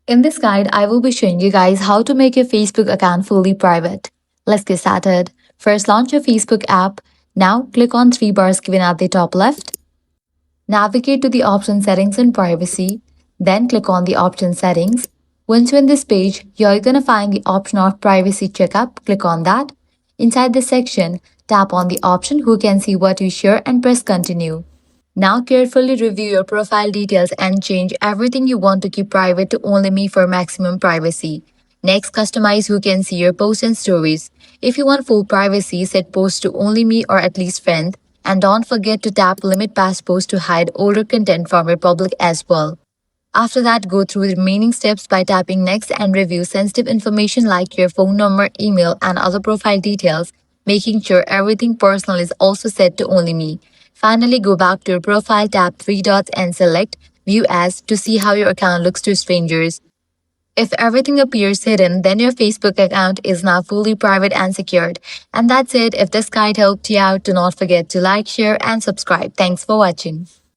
In this guide, I will be showing you guys how to make your Facebook account fully private. Let's get started. First, launch your Facebook app. Now, click on three bars given at the top left. Navigate to the option Settings and Privacy. Then click on the option Settings. Once you're in this page, you're going to find the option of Privacy Checkup. Click on that. Inside this section, tap on the option Who can see what you share and press Continue. Now carefully review your profile details and change everything you want to keep private to only me for maximum privacy. Next, customize who can see your posts and stories. If you want full privacy, set posts to only me or at least friends. And don't forget to tap limit past posts to hide older content from your public as well. After that, go through the remaining steps by tapping next and review sensitive information like your phone number, email, and other profile details, making sure everything personal is also set to only me. Finally, go back to your profile, tap three dots and select View As to see how your account looks to strangers. If everything appears hidden, then your Facebook account is now fully private and secured. And that's it. If this guide helped you out, do not forget to like, share, and subscribe. Thanks for watching.